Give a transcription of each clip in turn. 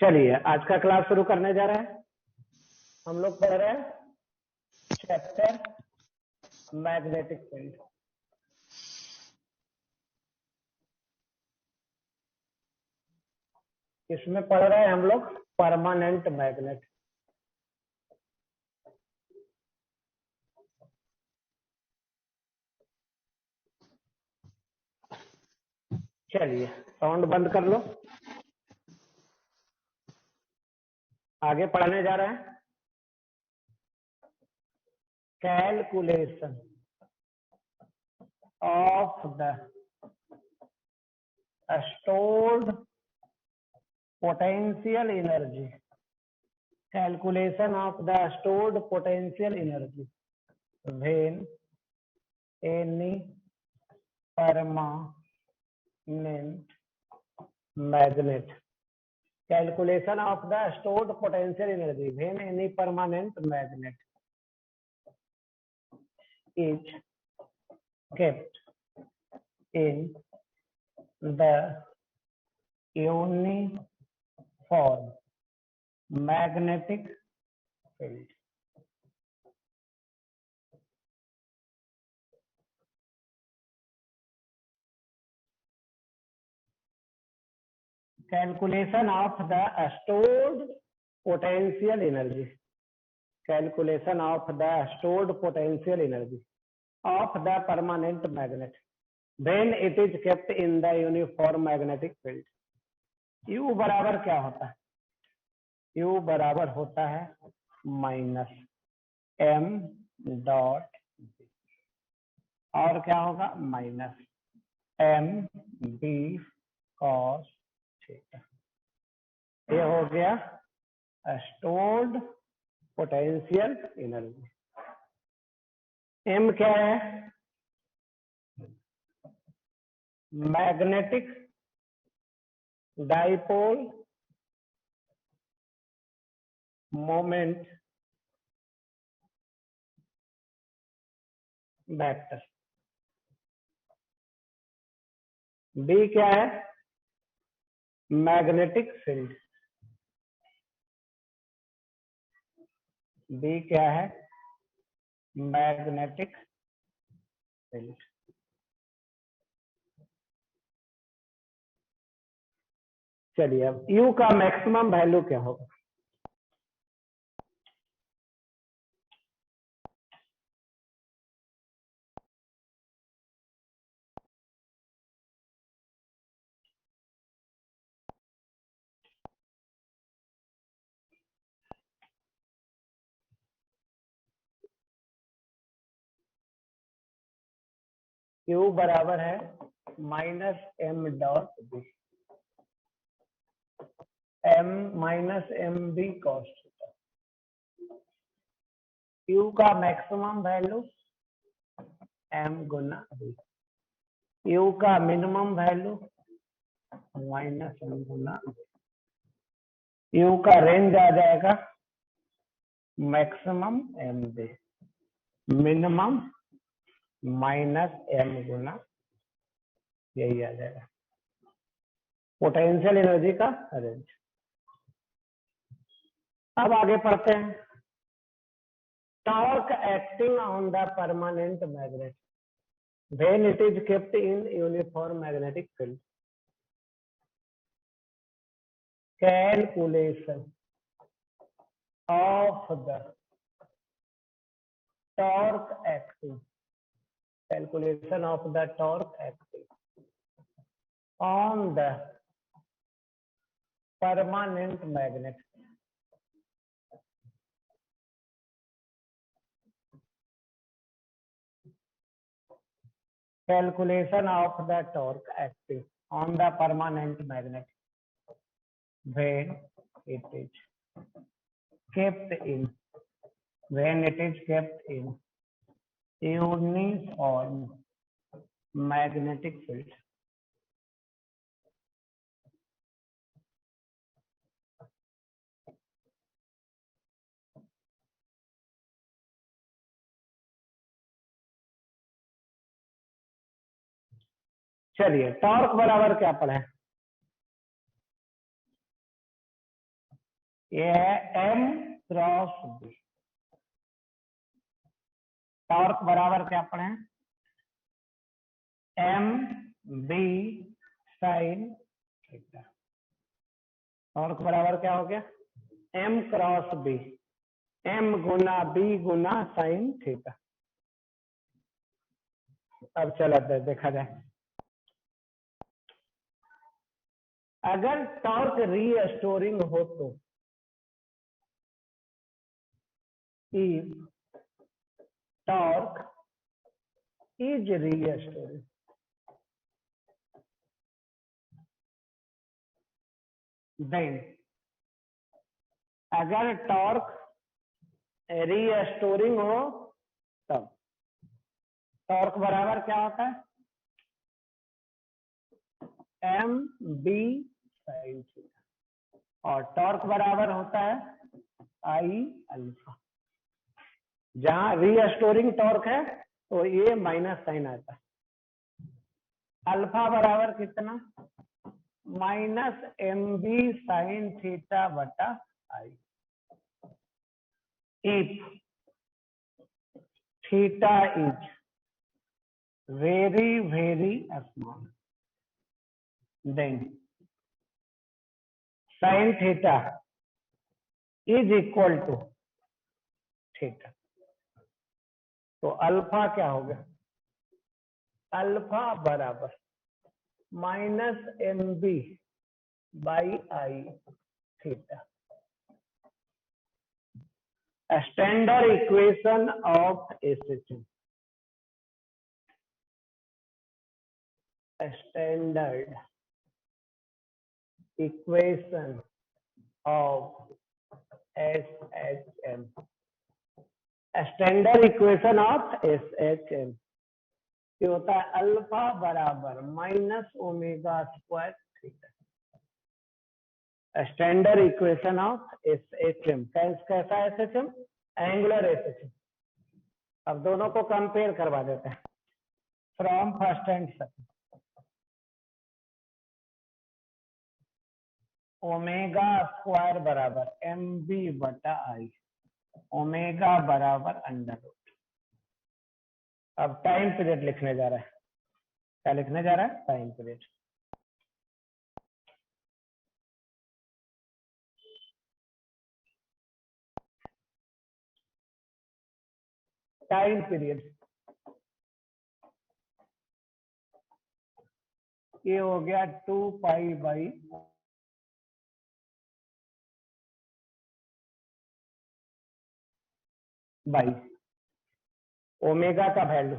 चलिए आज का क्लास शुरू करने जा रहे हैं। हम लोग पढ़ रहे हैं चैप्टर मैग्नेटिक फील्ड। इसमें पढ़ रहे हैं हम लोग परमानेंट मैग्नेट। चलिए साउंड बंद कर लो। आगे पढ़ने जा रहे हैं calculation of the stored potential energy. Calculation of the stored potential energy when any permanent magnet. Calculation of the stored potential energy when any permanent magnet is kept in the uniform magnetic field. Calculation of the stored potential energy. Calculation of the stored potential energy of the permanent magnet when it is kept in the uniform magnetic field. U बराबर क्या होता है? U बराबर होता है minus m dot और क्या होगा minus m b cos theta. ये हो गया स्टोर्ड पोटेंशियल एनर्जी। m क्या है? Magnetic dipole moment vector. b क्या है? Magnetic field. b क्या है? Magnetic field. चलिए अब u का मैक्सिमम वैल्यू क्या होगा? u बराबर है minus m dot b, m minus m b cos theta. u का मैक्सिमम वैल्यू m गुना बी, u का मिनिमम वैल्यू माइनस m गुना बी। u का रेंज आ जाएगा maximum m b, minimum minus m गुना, यही आ जाएगा पोटेंशियल एनर्जी का रेंज। अब आगे पढ़ते हैं torque acting on the permanent magnet when it is kept in uniform magnetic field. Calculation of the torque acting, calculation of the torque acting on the permanent magnet calculation of the torque acting on the permanent magnet when it is kept in uniform magnetic field। चलिए torque बराबर क्या पढ़े? ये है m cross b। Torque बराबर क्या पढ़े, m b sine theta. Torque बराबर क्या हो गया, m क्रॉस b, m गुना b गुना साइन थीटा। अब चला देखा जाए, अगर टॉर्क रीस्टोरिंग हो तो if torque is restoring, then अगर टॉर्क रीस्टोरिंग हो तब टॉर्क बराबर क्या होता है, एम बी साइन थीटा, और टॉर्क बराबर होता है आई अल्फा। जहां रीस्टोरिंग टॉर्क है तो ये माइनस साइन आता है, अल्फा बराबर कितना, minus m b sine theta बटा I. If theta is very very small, then sine theta is equal to theta. तो अल्फा क्या हो गया, अल्फा बराबर minus m b by I theta. Standard equation of SHM, standard equation of SHM, standard equation of SHM ये होता है alpha बराबर minus omega square theta. Standard equation of SHM कैसा एसएचएम, एंगुलर एसएचएम। अब दोनों को compare करवा देते हैं from first and second. Omega square बराबर एम बी बटा आई, ओमेगा बराबर अंडर रूट। अब टाइम पीरियड लिखने जा रहा है, क्या लिखने जा रहा है, टाइम पीरियड। टाइम पीरियड ये हो गया 2 पाई बाई ओमेगा का value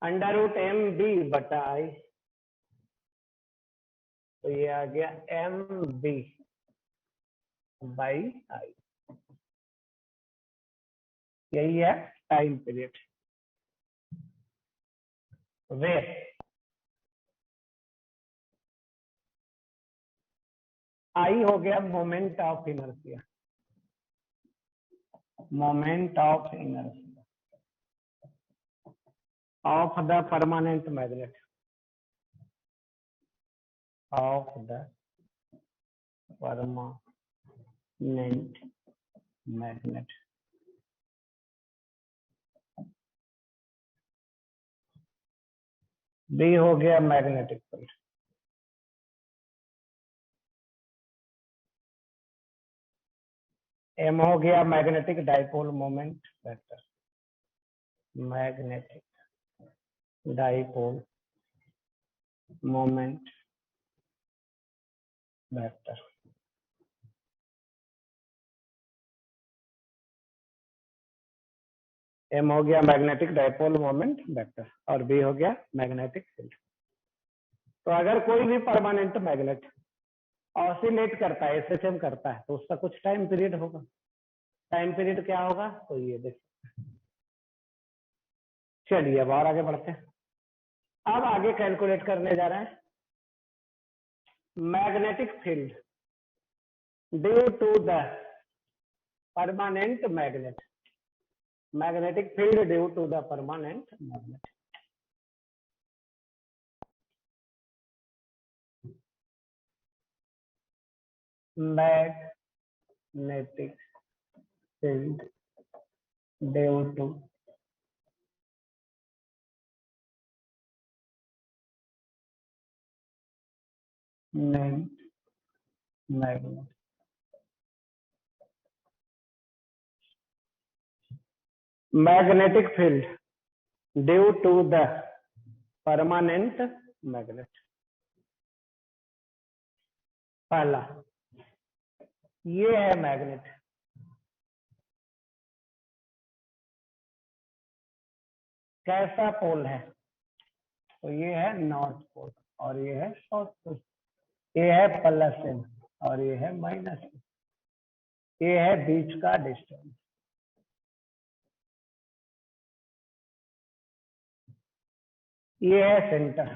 under root m b बटा आई, तो ये आ गया एम बी बाई आई। यही है टाइम पीरियड। वेट आई हो गया moment of inertia, moment of inertia of the permanent magnet, of the permanent magnet. B हो गया मैग्नेटिक फील्ड, एम हो गया magnetic dipole moment vector, magnetic dipole moment vector. M हो गया magnetic dipole moment vector और B हो गया magnetic field. तो अगर कोई भी परमानेंट मैग्नेट ऑसिलेट करता है, एसएचएम करता है, तो उसका कुछ टाइम पीरियड होगा। टाइम पीरियड क्या होगा, तो ये देख। चलिए अब और आगे बढ़ते हैं। अब आगे कैलकुलेट करने जा रहे हैं magnetic field due to the permanent magnet, magnetic field due to the permanent magnet. Magnetic field due to net magnet magnetic field due to the permanent magnet। पहला ये है मैग्नेट, कैसा पोल है? तो ये है नॉर्थ पोल और ये है साउथ पोल। ये है प्लस एम और ये है माइनस एम। ये है बीच का डिस्टेंस। ये है सेंटर।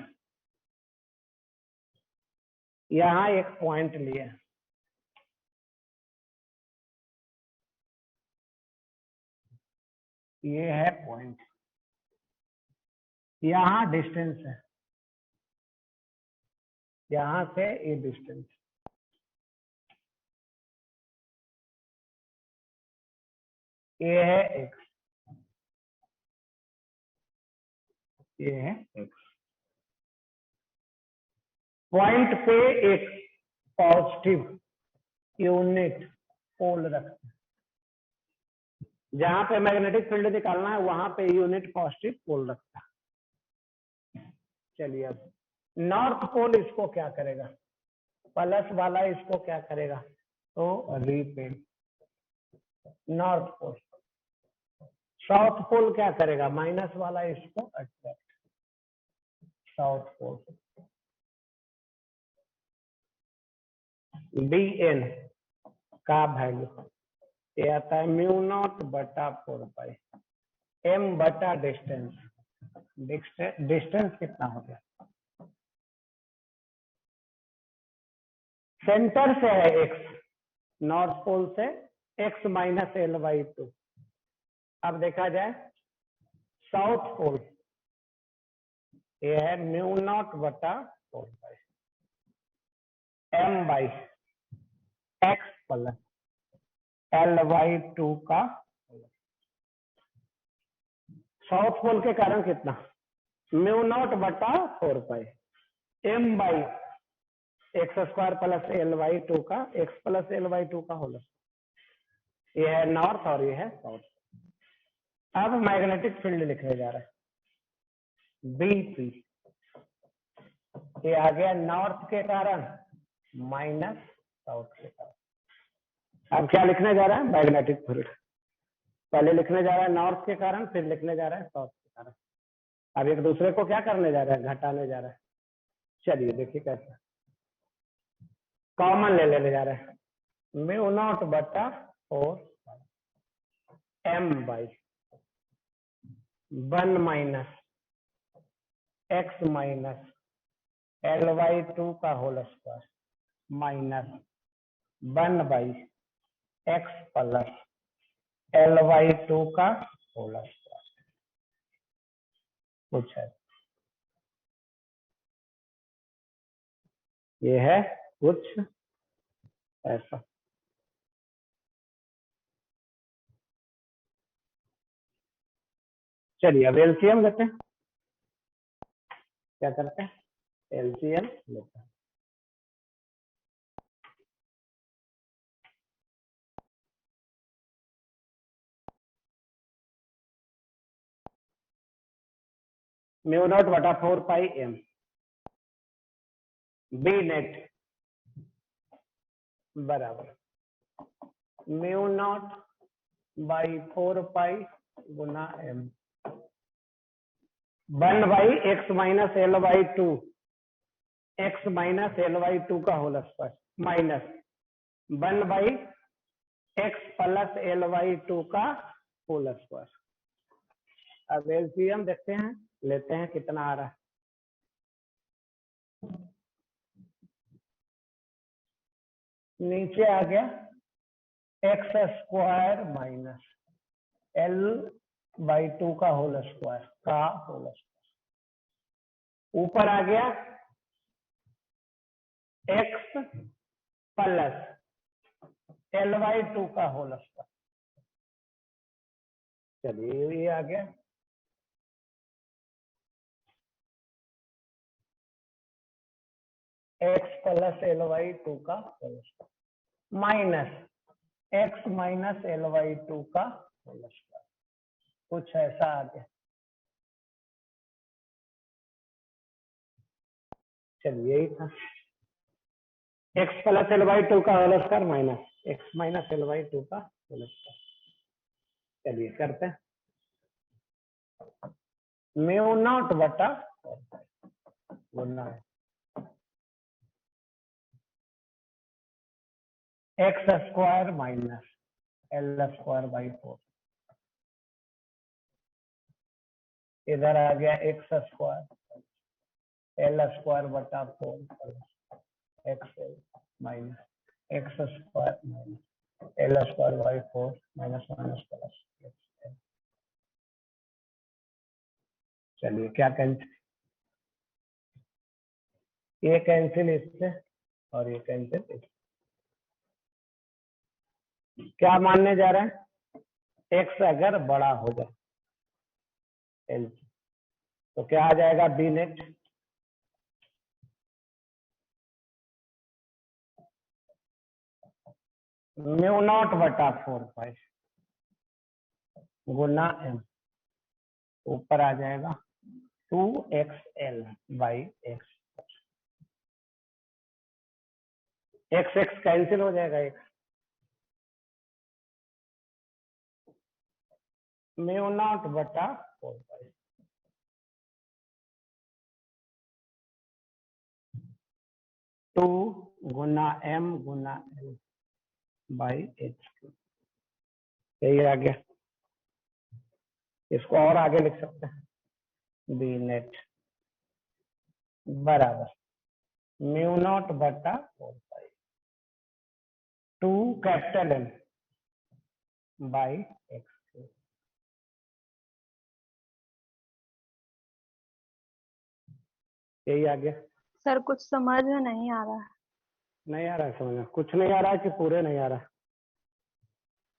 यहाँ एक पॉइंट लिया, ये है पॉइंट, यहाँ डिस्टेंस है, यहाँ से ये डिस्टेंस, ये है एक्स, ये है एक्स। पॉइंट पे एक पॉजिटिव यूनिट पोल रखते हैं। जहां पे मैग्नेटिक फील्ड निकालना है वहां पे यूनिट पॉजिटिव पोल रखता है। चलिए अब नॉर्थ पोल इसको क्या करेगा? प्लस वाला इसको क्या करेगा? तो repel. North pole. South pole क्या करेगा? माइनस वाला इसको attract. South pole D N का वैल्यू ये आता है म्यू नॉट बटा 4 पाई एम बटा डिस्टेंस। डिस्टेंस कितना हो गया? सेंटर से है एक्स, नॉर्थ पोल से एक्स माइनस एल बाई 2। अब देखा जाए साउथ पोल, ये है म्यू नॉट बटा 4 pi m by x plus L by 2 का। साउथ पोल के कारण कितना? म्यू नॉट बटा 4 pi m by x square plus L by 2 का एक्स प्लस एल बाई 2 का होल। ये है नॉर्थ और ये है साउथ। अब मैग्नेटिक फील्ड लिखने जा रहे हैं बीपी। ये आ गया नॉर्थ के कारण माइनस साउथ के कारण। अब क्या लिखने जा रहा है? Magnetic field. पहले लिखने जा रहा है नॉर्थ के कारण, फिर लिखने जा रहा है साउथ के कारण। अब एक दूसरे को क्या करने जा रहा है? घटाने जा रहा है। चलिए देखिए कैसे। कॉमन ले लेने जा रहे हैं। म्यू नॉट बटा 4 M by 1 minus x minus L by 2 का whole square minus 1 by x plus L by 2 का होल स्क्वायर। कुछ है ये है कुछ ऐसा। चलिए अब एलसीएम लेते हैं। क्या करते हैं? एलसीएम लेते हैं। म्यू नॉट बटा 4 पाई एम बी नेट बराबर म्यू नॉट बाई 4 पाई गुना M 1 by x minus L by 2 x minus L by 2 का whole square minus 1 by x plus L by 2 का होल स्क्वायर। अब LCM देखते हैं, लेते हैं कितना आ रहा है। नीचे आ गया x square minus L by 2 का होल स्क्वायर का होल स्क्वायर। ऊपर आ गया एक्स प्लस L/2 का होल स्क्वायर। चलिए ये आ गया, x प्लस L/2 का whole square minus x minus L/2 का होल स्क्वायर, कुछ ऐसा आ गया। चलिए यही था, x प्लस L/2 का whole square minus x minus L/2 का होल स्क्वायर। चलिए करते हैं, म्यू नॉट बटा गुना x square minus l square by 4, इधर आ गया एक्स स्क्वायर एल स्क्वायर बटा 4 x L minus x square minus l square by 4 minus minus plus x L. चलिए क्या कैंसिल, ये कैंसिल इससे और ये कैंसिल इससे। क्या मानने जा रहे हैं, एक्स अगर बड़ा हो जाए एल तो क्या आ जाएगा बी नेट, म्यू नॉट बटा 4 पाई गुना एम, ऊपर आ जाएगा 2xl by x, x x cancel हो जाएगा, एक्स म्यू नॉट बटा 4 पाई 2 गुना एम गुना एल बाई एच, यही आ गया। इसको और आगे लिख सकते हैं, बी नेट बराबर म्यू नॉट बटा 4 pi 2 capital M by x, यही आ गया। सर कुछ समझ में नहीं आ रहा है। नहीं आ रहा है समझ में, कुछ नहीं आ रहा है कि पूरे नहीं आ रहा है?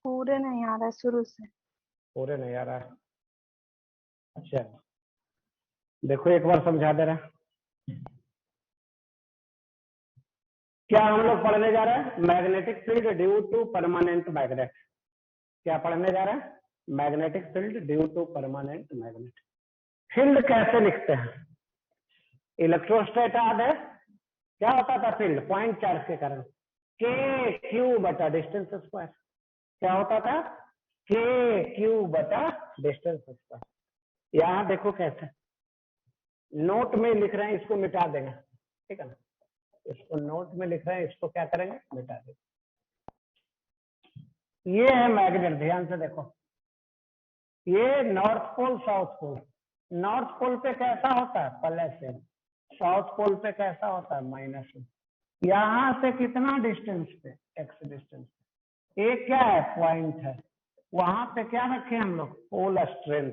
पूरे नहीं आ रहा है शुरू से। पूरे नहीं आ रहा है, अच्छा देखो एक बार समझा दे रहा है। क्या हम लोग पढ़ने जा रहे हैं, magnetic field due to permanent magnet. क्या पढ़ने जा रहे हैं, magnetic field due to permanent magnet. Field कैसे लिखते हैं, इलेक्ट्रोस्टैट याद है, क्या होता था फील्ड, पॉइंट चार्ज के कारण के क्यू बटा डिस्टेंस स्क्वायर, क्या होता था के क्यू बटा डिस्टेंस स्क्वायर। यहाँ देखो कैसे, नोट में लिख रहे हैं, इसको मिटा देंगे, ठीक है ना, इसको नोट में लिख रहे हैं, इसको क्या करेंगे, मिटा देंगे। ये है मैग्नेट, ध्यान से देखो, ये north pole south pole, north pole पे कैसा होता है प्लस एम, साउथ पोल पे कैसा होता है माइनस एम। यहां से कितना डिस्टेंस पे, एक्स डिस्टेंस, एक क्या है पॉइंट है, वहां पे क्या रखे हम लोग, पोल स्ट्रेंथ,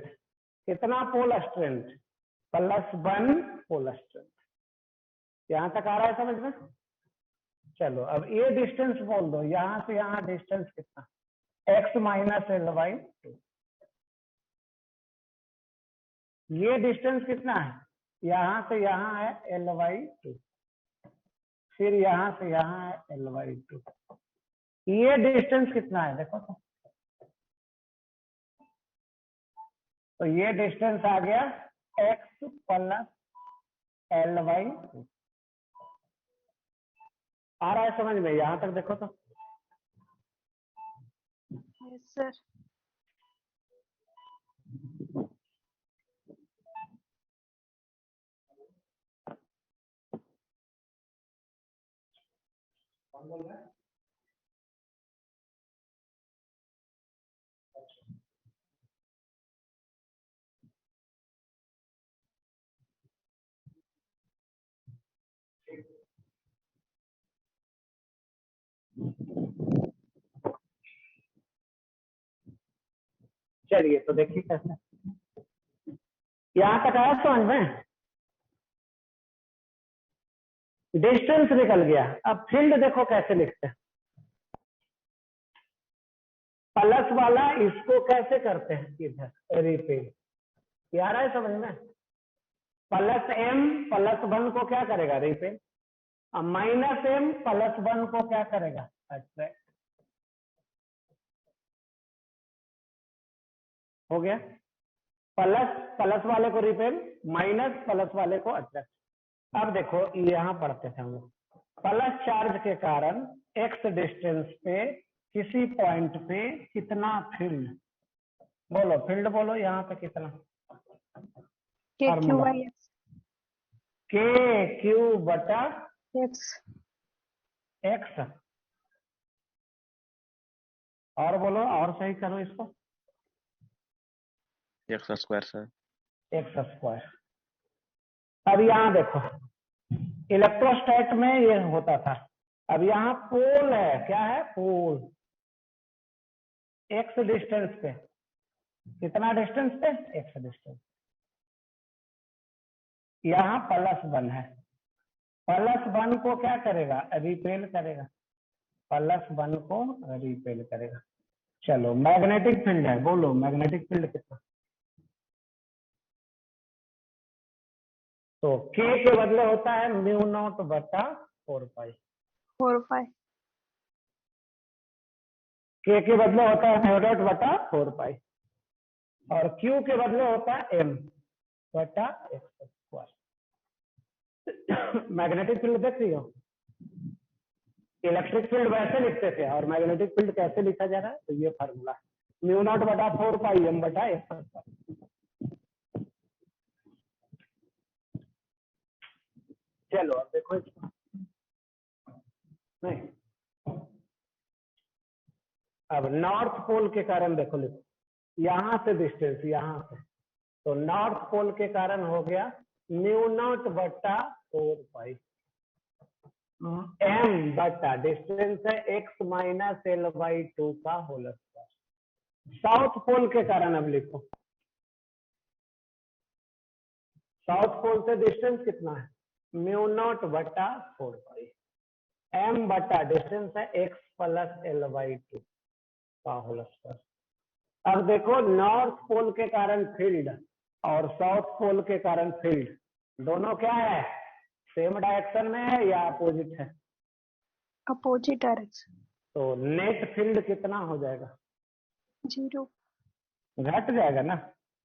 कितना पोल स्ट्रेंथ, +1 पोल स्ट्रेंथ। यहां तक आ रहा है समझ में? चलो अब ये डिस्टेंस बोल दो, यहां से यहां डिस्टेंस कितना, x माइनस L/2, ये डिस्टेंस कितना है, यहां से यहां है L/2, फिर यहां से यहां है L/2, ये डिस्टेंस कितना है देखो तो ये डिस्टेंस आ गया x प्लस L/2। आ रहा है समझ में, यहां तक देखो तो। Yes sir. कौन बोल रहा है? चलिए तो देखिए कैसे, यहां तक आया समझ में, डिस्टेंस निकल गया। अब फील्ड देखो कैसे लिखते हैं, प्लस वाला इसको कैसे करते हैं इधर रिपेल, ये आ रहा है समझ में। प्लस एम प्लस वन को क्या करेगा रिपेल, अब माइनस एम प्लस वन को क्या करेगा अट्रैक्ट। हो गया, प्लस प्लस वाले को रिपेल, माइनस प्लस वाले को अट्रैक्ट। अब देखो यहां पढ़ते थे हम लोग, प्लस चार्ज के कारण एक्स डिस्टेंस पे किसी पॉइंट पे कितना फील्ड, बोलो फील्ड बोलो यहाँ पे कितना, के क्यू फार्मूला बाई के क्यू बटा एक्स। एक्स। और बोलो, और सही करो इसको, x square sir. X square. अब यहाँ देखो इलेक्ट्रोस्टैट में ये होता था, अब यहाँ पोल है, क्या है पोल, एक्स डिस्टेंस पे, कितना डिस्टेंस पे एक्स डिस्टेंस, यहाँ प्लस वन है, प्लस वन को क्या करेगा रिपेल करेगा, प्लस वन को रिपेल करेगा। चलो मैग्नेटिक फील्ड है, बोलो मैग्नेटिक फील्ड कितना, तो के के बदले होता है म्यू नॉट बटा 4 पाई, 4 पाई। के बदले होता है म्यू नॉट बटा 4 पाई, और क्यू के बदले होता है एम बटा एक्स स्क्वायर। मैग्नेटिक फील्ड देख रही हो, इलेक्ट्रिक फील्ड वैसे लिखते थे और मैग्नेटिक फील्ड कैसे लिखा जा रहा है, तो ये फार्मूला म्यू नॉट बटा 4 पाई एम बटा एक्स स्क्वायर। चलो अब देखो इसको, नहीं अब नॉर्थ पोल के कारण देखो, लिखो यहां से डिस्टेंस यहां से, तो नॉर्थ पोल के कारण हो गया म्यू नॉट बटा 4 पाई एम बटा डिस्टेंस है एक्स माइनस एल बाई 2 का होल स्क्वायर। साउथ पोल के कारण अब लिखो, साउथ पोल से डिस्टेंस कितना है म्यू नॉट बटा 4 पाई एम बटा डिस्टेंस है एक्स प्लस एल बाई 2 का होल स्क्वायर। अब देखो नॉर्थ पोल के कारण फील्ड और साउथ पोल के कारण फील्ड दोनों क्या है, सेम डायरेक्शन में है या अपोजिट है, अपोजिट डायरेक्शन। तो नेट फील्ड कितना हो जाएगा, 0। घट जाएगा ना,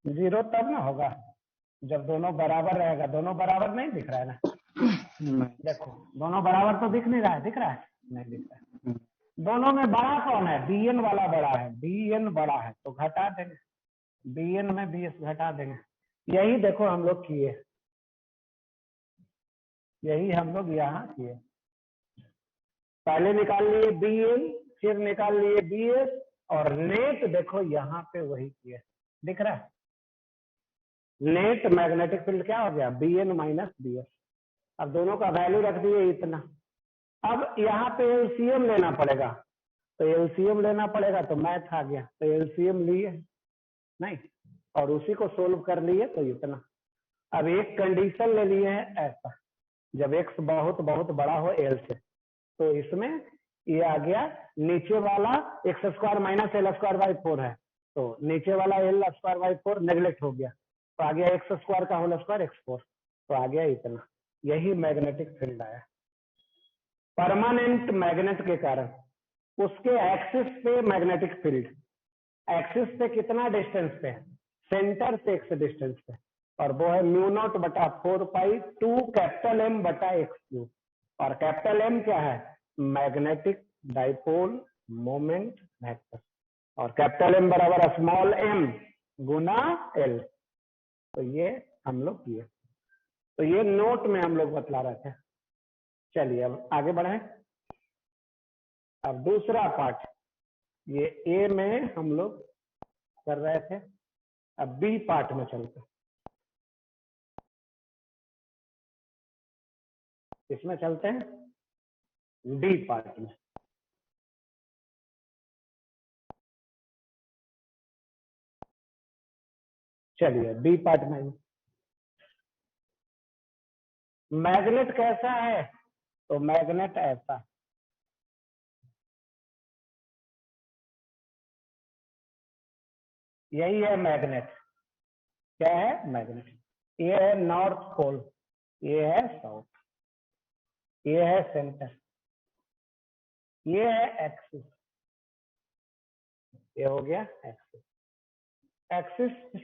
0 तब ना होगा जब दोनों बराबर रहेगा, दोनों बराबर नहीं दिख रहा है ना, देखो दोनों बराबर तो दिख नहीं रहा है, दिख रहा है नहीं दिख रहा है, दोनों में बड़ा कौन है, बीएन वाला बड़ा है, बीएन बड़ा है तो घटा देंगे, बीएन में बीएस घटा देंगे। यही देखो हम लोग किए, यही हम लोग यहाँ किए, पहले निकाल लिए बीएन फिर निकाल लिए बीएस, और नेट देखो यहाँ पे वही किए, दिख रहा है नेट मैग्नेटिक फील्ड क्या हो गया बीएन माइनस बीएस। अब दोनों का वैल्यू रख दिए इतना, अब यहाँ पे एलसीएम लेना पड़ेगा, तो एलसीएम लेना पड़ेगा, तो मैथ आ गया, तो एलसीएम लिए नहीं और उसी को सोल्व कर लिए, तो इतना। अब एक कंडीशन ले लिए है ऐसा, जब एक्स बहुत बहुत बड़ा हो एल से, तो इसमें ये आ गया नीचे वाला x square minus l square by 4 है, तो नीचे वाला एल स्क्वायर बाई 4 नेग्लेक्ट हो गया, तो आ गया एक्स स्क्वायर का होल स्क्वायर x4, तो आ गया इतना। यही मैग्नेटिक फील्ड आया। परमानेंट मैग्नेट के कारण उसके एक्सिस पे मैग्नेटिक फील्ड, एक्सिस पे कितना डिस्टेंस पे, सेंटर से एक्स डिस्टेंस पे, और वो है म्यू नॉट बटा 4 पाई 2 कैपिटल एम बटा एक्स क्यूब, और कैपिटल एम क्या है मैग्नेटिक डाइपोल मोमेंट वेक्टर, और कैपिटल एम बराबर स्मॉल एम गुना एल। तो ये हम लोग किए, तो ये नोट में हम लोग बतला रहे थे। चलिए अब आगे बढ़े, अब दूसरा पार्ट, ये ए में हम लोग कर रहे थे, अब बी पार्ट में चलते, इसमें चलते हैं डी पार्ट में। चलिए बी पार्ट में मैग्नेट कैसा है, तो मैग्नेट ऐसा, यही है मैग्नेट। क्या है? मैग्नेट। ये है नॉर्थ पोल, ये है साउथ, ये है सेंटर, ये है एक्सिस, ये हो गया एक्सिस। एक्सिस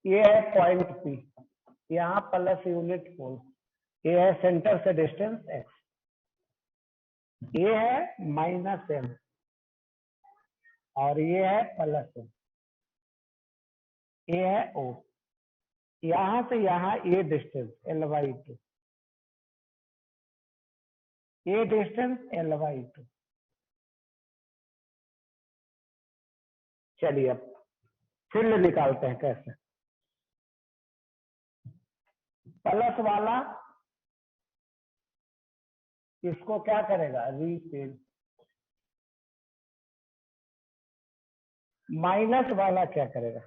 ये है पॉइंट पी, यहाँ प्लस यूनिट पोल, ये है सेंटर से डिस्टेंस एक्स, ये है माइनस एम और ये है प्लस एम, ये है ओ। यहां से यहाँ ये डिस्टेंस L/2, ये डिस्टेंस L/2। चलिए अब फील्ड निकालते हैं कैसे। प्लस वाला इसको क्या करेगा? रीपेल। माइनस वाला क्या करेगा?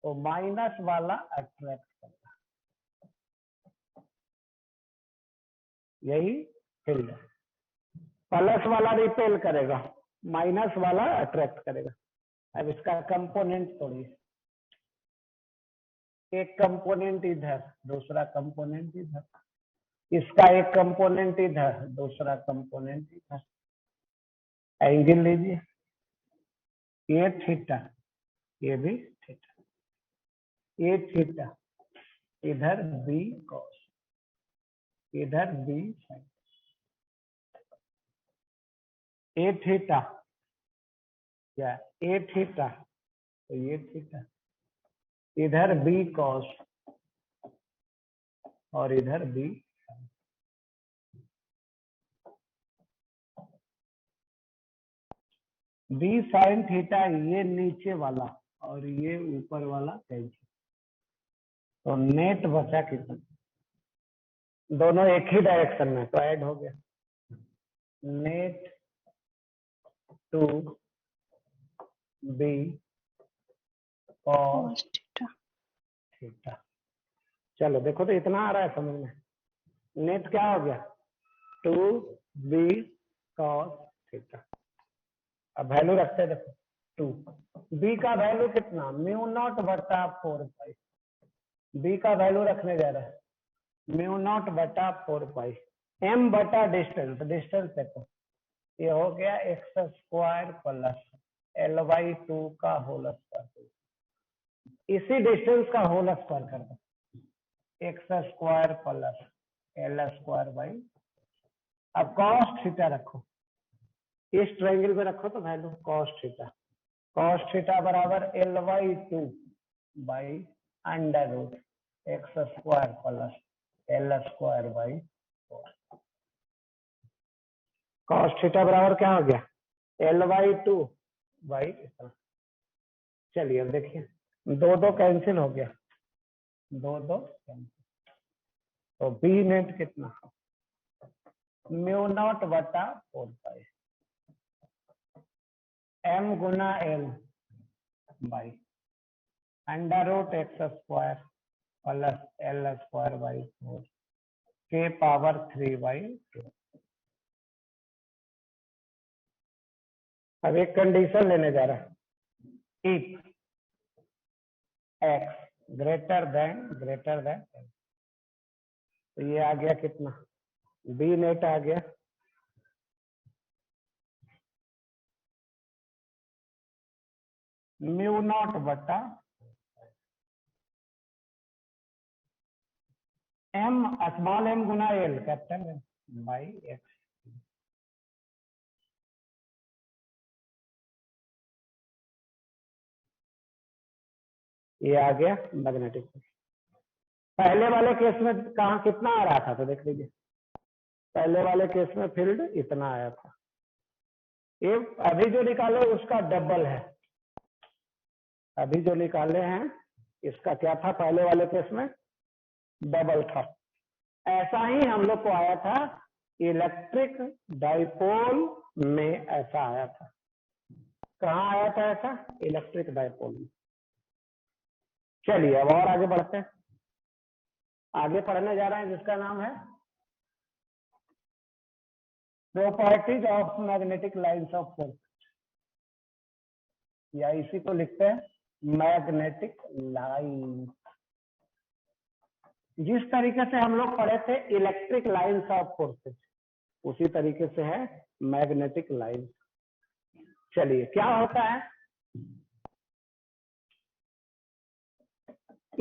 तो माइनस वाला अट्रैक्ट करेगा। यही फील्ड है। प्लस वाला रिपेल करेगा, माइनस वाला अट्रैक्ट करेगा। अब इसका कंपोनेंट तोड़िए, एक कंपोनेंट इधर, दूसरा कंपोनेंट इधर, इसका एक कंपोनेंट इधर, दूसरा कंपोनेंट इधर। एंगल लीजिए, ये थीटा, ये भी थीटा, ये थीटा, इधर बी कॉस, इधर बी साइन, ए थीटा, क्या ए थीटा, तो ये थीटा, इधर बी कॉस और इधर बी, बी साइन थीटा, ये नीचे वाला और ये ऊपर वाला कैंसिल, तो नेट बचा कितना? दोनों एक ही डायरेक्शन में, तो ऐड हो गया net two B cos theta. चलो देखो तो इतना आ रहा है समझ में। नेट क्या हो गया? 2b cos theta. अब वैल्यू रखते हैं, देखो 2, बी का वैल्यू कितना? μ0/4 पाई। बी का वैल्यू रखने जा रहा है μ0/4 पाई, m बटा डिस्टेंस, डिस्टेंस देखो ये हो गया x² प्लस L/2 का होल स्क्वायर। इसी डिस्टेंस का होल स्क्वायर कर दो, x² प्लस L²/। अब कॉस थीटा रखो, इस ट्रायंगल में रखो तो value cos theta, cos theta बराबर L/2 by under root x² plus L²/4। Cos theta बराबर क्या हो गया? L/2 बाई इतना। चलिए अब देखिए, 2 कैंसिल हो गया, 2 कैंसिल, तो बी नेट कितना? μ0/4 पाई m गुना l by under root x² plus L²/4 के पावर 3/2। अब एक कंडीशन लेने जा रहा है, इफ x ग्रेटर देन तो ये आ गया कितना? बी नेट आ गया μ0/m स्मॉल m गुना l capital M by x। ये आ गया मैग्नेटिक। पहले वाले केस में कहा कितना आ रहा था, तो देख लीजिए पहले वाले केस में फील्ड इतना आया था, ये अभी जो निकाले उसका डबल है। अभी जो निकाले हैं इसका क्या था? पहले वाले केस में डबल था। ऐसा ही हम लोग को आया था इलेक्ट्रिक डाइपोल में, ऐसा आया था। कहाँ आया था ऐसा? इलेक्ट्रिक डाइपोल में। चलिए अब और आगे बढ़ते हैं। आगे पढ़ने जा रहे हैं जिसका नाम है properties of magnetic lines of force, या इसी को लिखते हैं मैग्नेटिक लाइन। जिस तरीके से हम लोग पढ़े थे इलेक्ट्रिक लाइंस ऑफ फोर्सेस, उसी तरीके से है मैग्नेटिक लाइन। चलिए क्या होता है,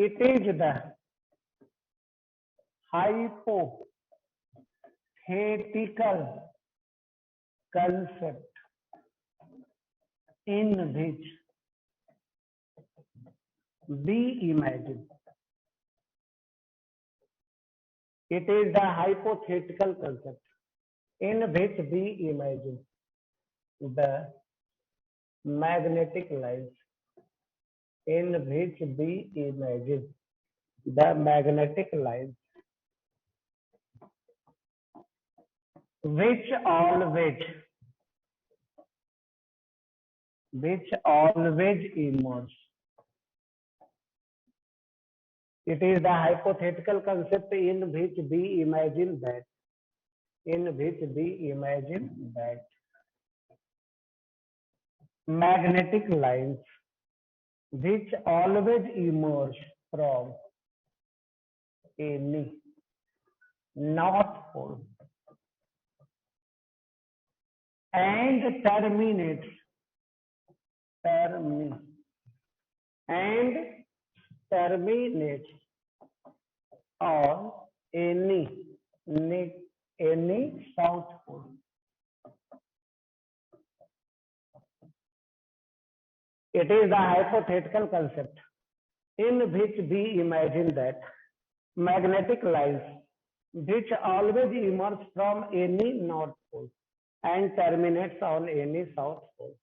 it is the hypothetical concept in which we imagine, it is the hypothetical concept in which we imagine the magnetic lines, in which we imagine the magnetic lines which always emerge. It is the hypothetical concept in which we imagine that magnetic lines which always emerge from any north pole and terminates on any south pole. It is the hypothetical concept in which we imagine that magnetic lines which always emerge from any north pole and terminates on any south pole.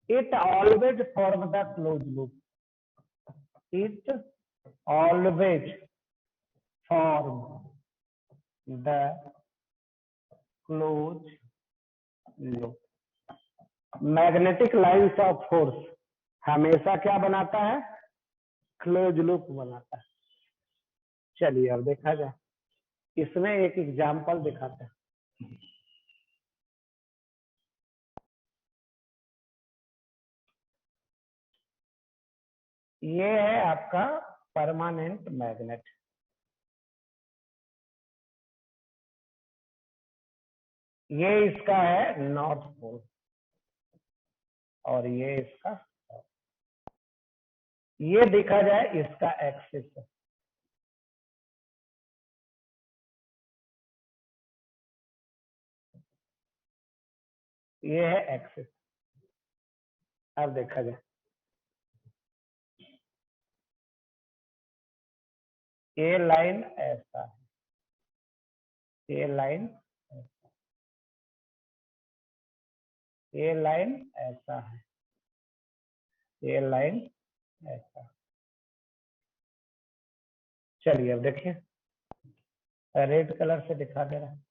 It always forms the closed loop. It always forms the closed loop. Magnetic lines of force हमेशा क्या बनाता है, close loop बनाता है। चलिए अब देखा जाए, इसमें एक एग्जांपल दिखाते हैं। ये है आपका परमानेंट मैग्नेट, ये इसका है नॉर्थ पोल और ये इसका, ये देखा जाए इसका एक्सिस है। ये है एक्सिस। अब देखा जाए, ये लाइन ऐसा है, ये लाइन ऐसा है, ये लाइन ऐसा। चलिए अब देखिए, रेड कलर से दिखा दे रहा है।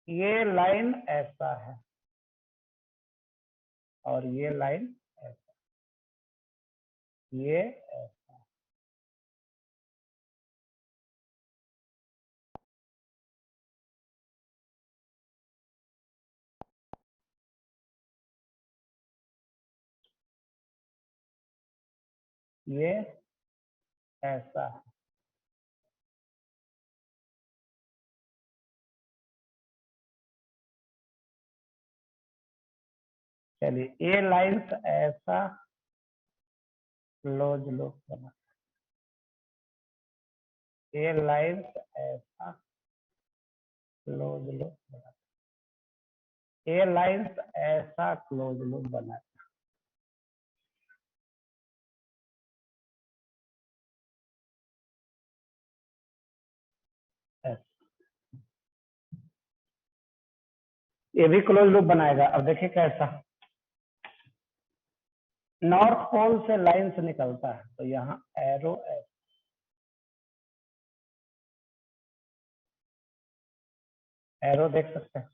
ये लाइन ऐसा है और ये लाइन ऐसा, ये ऐसा। ये ऐसा है। चलिए ये लाइंस ऐसा क्लोज लूप बना, ये लाइंस ऐसा क्लोज लूप बना, ये लाइंस ऐसा क्लोज लूप बना। ये भी क्लोज लूप बनाएगा। अब देखिए कैसा, नॉर्थ पोल से लाइन से निकलता है तो यहाँ एरो है, एरो देख सकते हैं,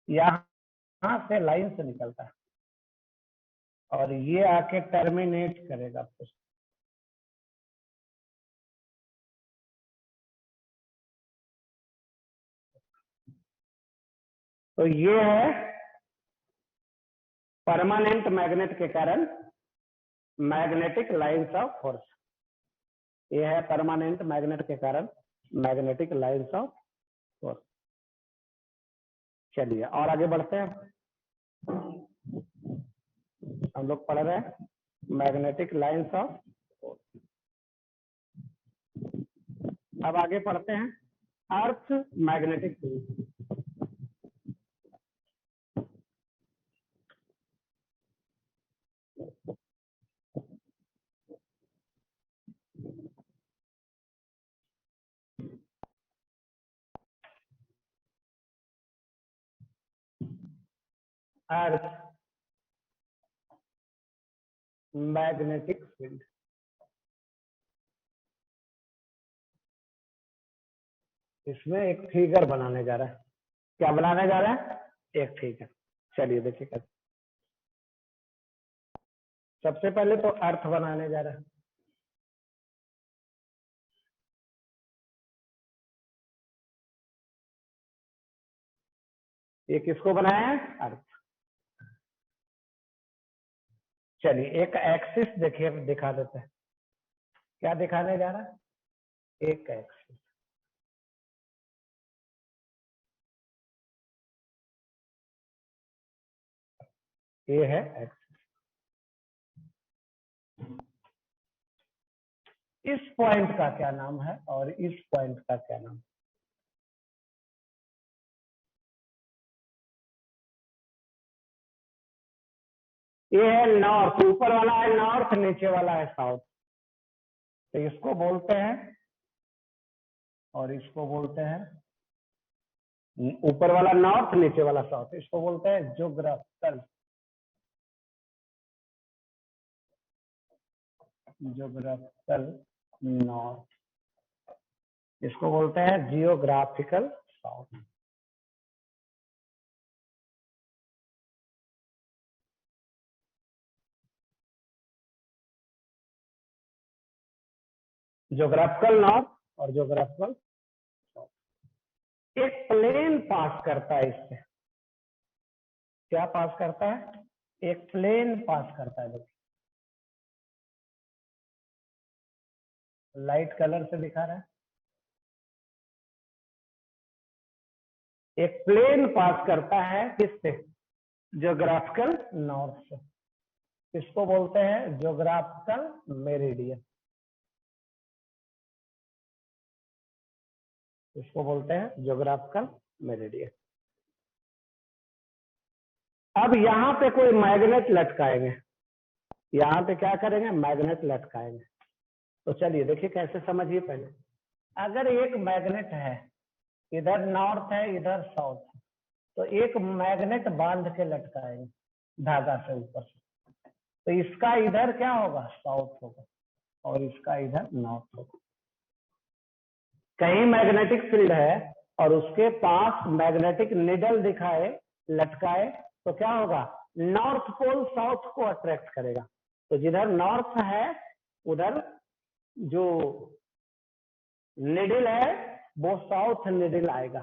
यहाँ से लाइन से निकलता है और ये आके टर्मिनेट करेगा। तो ये है परमानेंट मैग्नेट के कारण मैग्नेटिक लाइंस ऑफ फोर्स। ये है परमानेंट मैग्नेट के कारण मैग्नेटिक लाइंस ऑफ फोर्स। चलिए और आगे बढ़ते हैं। हम लोग पढ़ रहे हैं मैग्नेटिक लाइंस ऑफ फोर्स। अब आगे पढ़ते हैं earth magnetic field. Earth magnetic field. इसमें एक फिगर बनाने जा रहा है। क्या बनाने जा रहा है? एक फिगर। चलिए देखिए कैसे। सबसे पहले तो अर्थ बनाने जा रहा है। ये किसको बनाया है? अर्थ। चलिए एक एक्सिस देखिए दिखा देते हैं। क्या दिखाने जा रहा है? एक एक्सिस। ये है एक्सिस। इस पॉइंट का क्या नाम है और इस पॉइंट का क्या नाम है? ये है नॉर्थ। ऊपर वाला है नॉर्थ, नीचे वाला है साउथ। तो इसको बोलते हैं और इसको बोलते हैं, ऊपर वाला नॉर्थ नीचे वाला साउथ, इसको बोलते हैं ज्योग्राफिकल। ज्योग्राफिकल नॉर्थ, इसको बोलते हैं जियोग्राफिकल साउथ। ज्योग्राफिकल नॉर्थ और ज्योग्राफिकल साउथ। एक प्लेन पास करता है इससे। क्या पास करता है? एक प्लेन पास करता है। देखिए लाइट कलर से दिखा रहा है। एक प्लेन पास करता है किससे? ज्योग्राफिकल नॉर्थ से। इसको बोलते हैं ज्योग्राफिकल मेरिडियन। इसको बोलते हैं ज्योग्राफिकल मेरिडियन। अब यहाँ पे कोई मैग्नेट लटकाएंगे। यहाँ पे क्या करेंगे? मैग्नेट लटकाएंगे। तो चलिए देखिए कैसे समझिए पहले। अगर एक मैग्नेट है, इधर नॉर्थ है इधर साउथ है, तो एक मैग्नेट बांध के लटकाएंगे धागा से ऊपर से। तो इसका इधर क्या होगा? साउथ होगा और इसका इधर नॉर्थ होगा। कहीं मैग्नेटिक फील्ड है और उसके पास मैग्नेटिक निडल दिखाए लटकाए तो क्या होगा? नॉर्थ पोल साउथ को अट्रैक्ट करेगा। तो जिधर नॉर्थ है उधर जो निडल है वो साउथ निडल आएगा,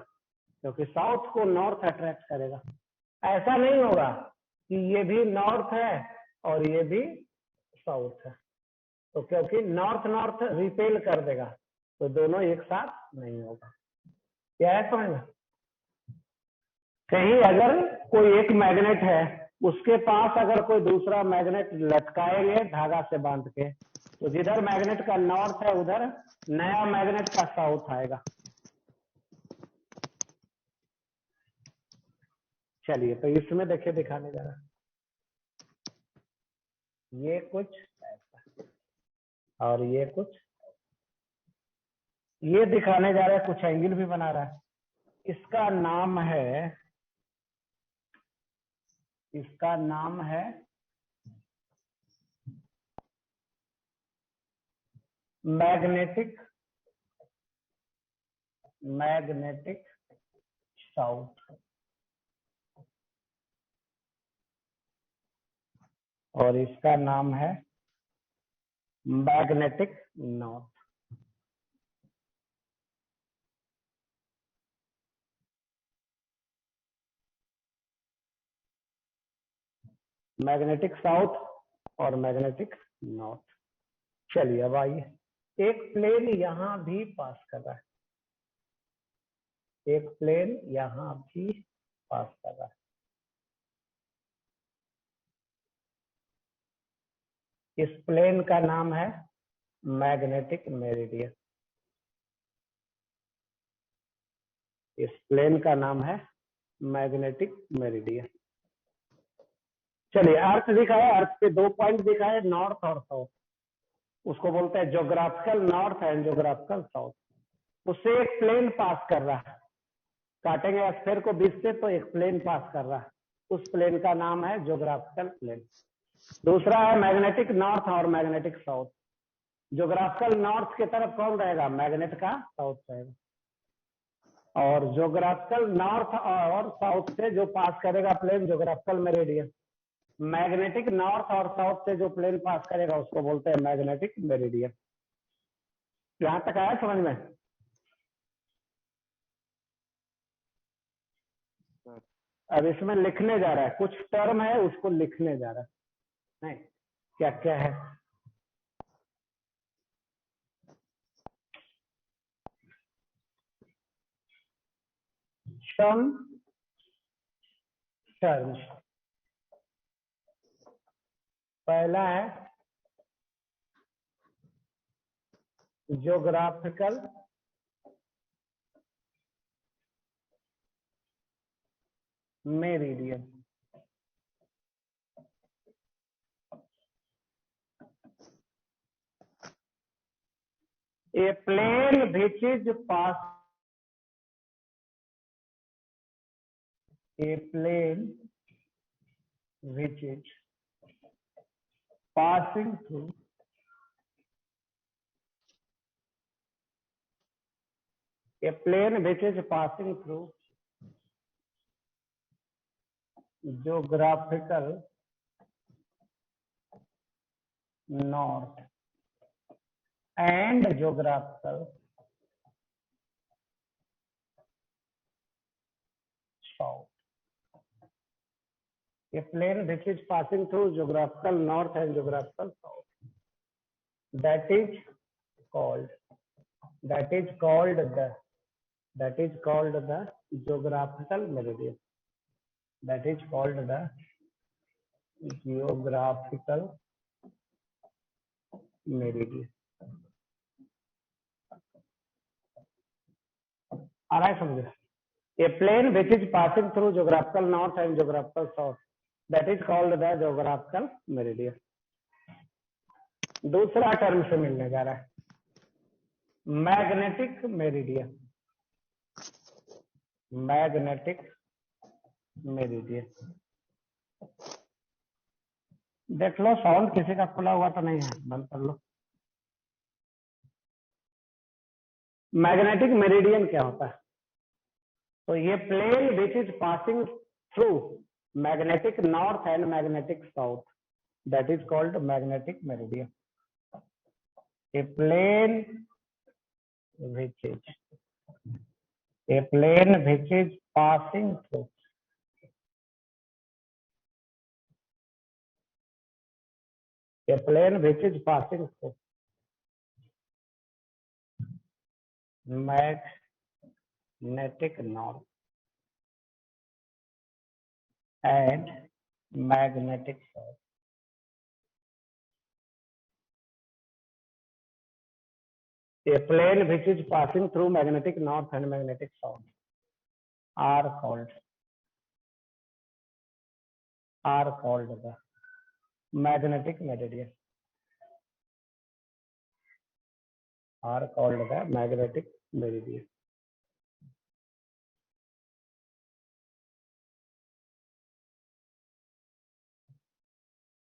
क्योंकि साउथ को नॉर्थ अट्रैक्ट करेगा। ऐसा नहीं होगा कि ये भी नॉर्थ है और ये भी साउथ है, तो क्योंकि नॉर्थ नॉर्थ रिपेल कर देगा, तो दोनों एक साथ नहीं होगा। क्या है समझ में? कहीं अगर कोई एक मैग्नेट है, उसके पास अगर कोई दूसरा मैग्नेट लटकाएंगे धागा से बांध के, तो जिधर मैग्नेट का नॉर्थ है उधर नया मैग्नेट का साउथ आएगा। चलिए तो इसमें देखिए दिखाने जा रहा है। ये कुछ ऐसा और ये कुछ, ये दिखाने जा रहा है, कुछ एंगल भी बना रहा है। इसका नाम है मैग्नेटिक साउथ और इसका नाम है मैग्नेटिक नॉर्थ। मैग्नेटिक साउथ और मैग्नेटिक नॉर्थ। चलिए अब आइए, एक प्लेन यहां भी पास कर रहा है, एक प्लेन यहां भी पास कर रहा है। इस प्लेन का नाम है मैग्नेटिक मेरिडियन। इस प्लेन का नाम है मैग्नेटिक मेरिडियन। चलिए अर्थ दिखाए, अर्थ पे 2 पॉइंट दिखाए, नॉर्थ और साउथ। उसको बोलते हैं geographical north and geographical south. उससे एक प्लेन पास कर रहा है, काटेंगे स्फीयर को बीच से तो एक प्लेन पास कर रहा है, उस प्लेन का नाम है ज्योग्राफिकल प्लेन। दूसरा है मैग्नेटिक नॉर्थ और मैग्नेटिक साउथ। ज्योग्राफिकल नॉर्थ की तरफ कौन रहेगा, मैग्नेट का साउथ रहेगा, और ज्योग्राफिकल नॉर्थ और साउथ से जो पास करेगा plane geographical meridian. Magnetic north और साउथ से जो प्लेन पास करेगा उसको बोलते हैं मैग्नेटिक मेरिडियन। यहां तक आया समझ में? अब इसमें लिखने जा रहा है, कुछ टर्म है उसको लिखने जा रहा है, नहीं क्या क्या है। Some terms. पहला है geographical meridian. A plane which is pass a plane which is passing through a plane which is passing through geographical north and geographical south. A plane which is passing through geographical north and geographical south. That is called the geographical meridian. That is called the geographical meridian. आ रहा है समझे? A plane which is passing through geographical north and geographical south, that is called the geographical meridian. दूसरा term से मिलने जा रहा है, magnetic meridian. Magnetic meridian, देख लो साउंड किसी का खुला हुआ तो नहीं है, बंद कर लो। मैग्नेटिक मेरिडियन क्या होता है? तो ये plane which is passing through magnetic north and magnetic south, that is called magnetic meridian. A plane which is passing through a plane which is passing through magnetic north and magnetic south. A plane which is passing through magnetic north and magnetic south are called the magnetic meridian. Are called the magnetic meridian.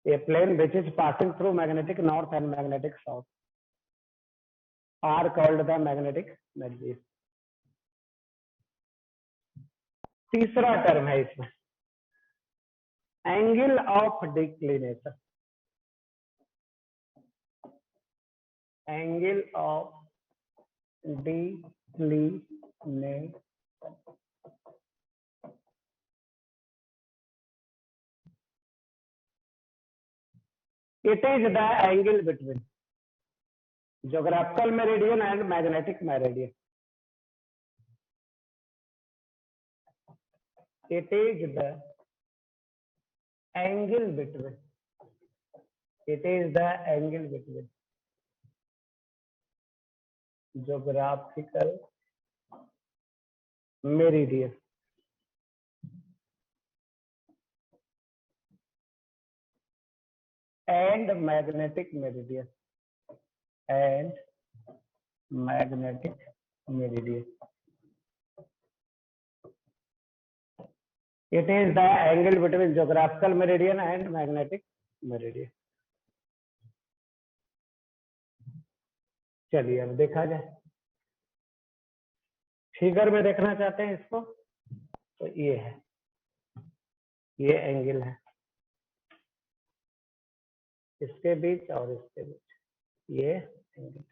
A plane which is passing through magnetic north and magnetic south are called the magnetic meridian. तीसरा term है इसमें, angle of declination. Angle of declination it is the angle between geographical meridian and magnetic meridian. It is the angle between. It is the angle between geographical meridian and magnetic meridian and magnetic meridian. It is the angle between geographical meridian and magnetic meridian. चलिए अब देखा जाए. Figure में देखना चाहते हैं इसको, तो ये है, ये एंगल है इसके बीच और इसके बीच, ये एंगल.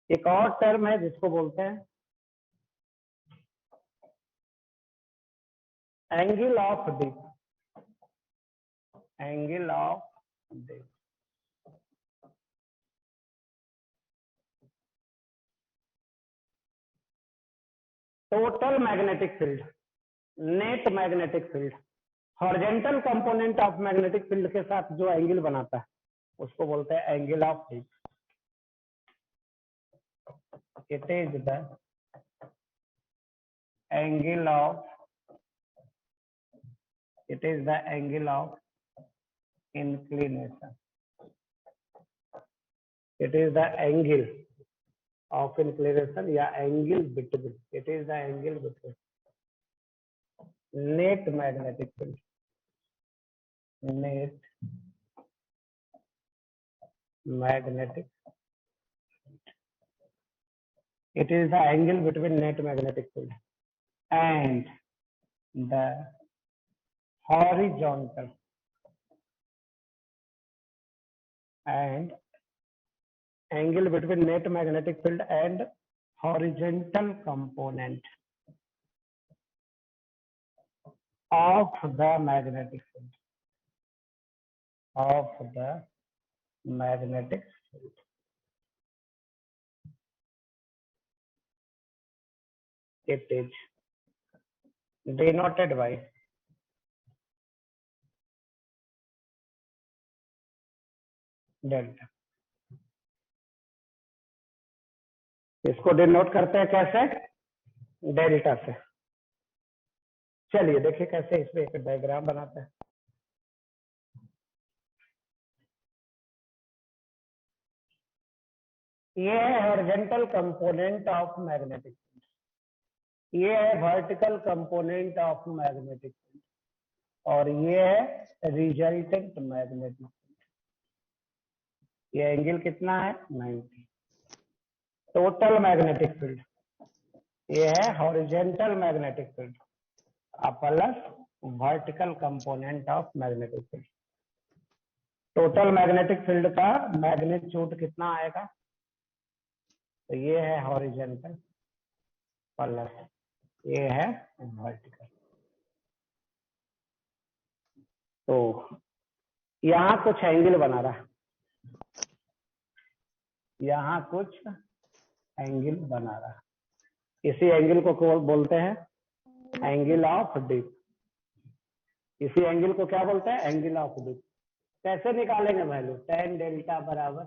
एक और टर्म है जिसको बोलते हैं angle of dip. Angle of dip. Total magnetic field, net magnetic field, horizontal component of magnetic field के साथ जो एंगल बनाता है उसको बोलते हैं angle of dip. It is the angle of, it is the angle of inclination. It is the angle of inclination या angle between. It is the angle between net magnetic field. Net magnetic. It is the angle between net magnetic field and the horizontal and angle between net magnetic field and horizontal component of the magnetic field. Of the magnetic field. It is denoted by delta. इसको denote करते हैं कैसे? Delta से. चलिए देखिए कैसे इसमें एक डायग्राम बनाते हैं. ये है horizontal component of magnetic field, ये है vertical component of magnetic field, और ये है रिजल्टेंट मैग्नेटिक फील्ड. ये एंगल कितना है? 90. टोटल मैग्नेटिक फील्ड ये है horizontal magnetic field plus vertical component of magnetic field. Total magnetic field का मैग्नीट्यूड कितना आएगा? तो ये है हॉरिजॉन्टल प्लस ये है वर्टिकल. तो यहाँ कुछ एंगल बना रहा है, यहाँ कुछ एंगल बना रहा है. इसी एंगल को बोलते हैं एंगल ऑफ डिप. इसी एंगल को क्या बोलते हैं? Angle of dip. कैसे निकालेंगे वैल्यू? tan डेल्टा बराबर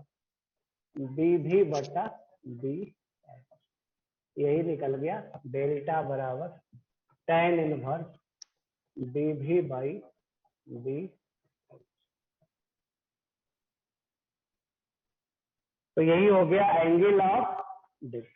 BV बटा B. यही निकल गया. डेल्टा बराबर tan inverse BV by B. तो यही हो गया एंगल ऑफ डिप.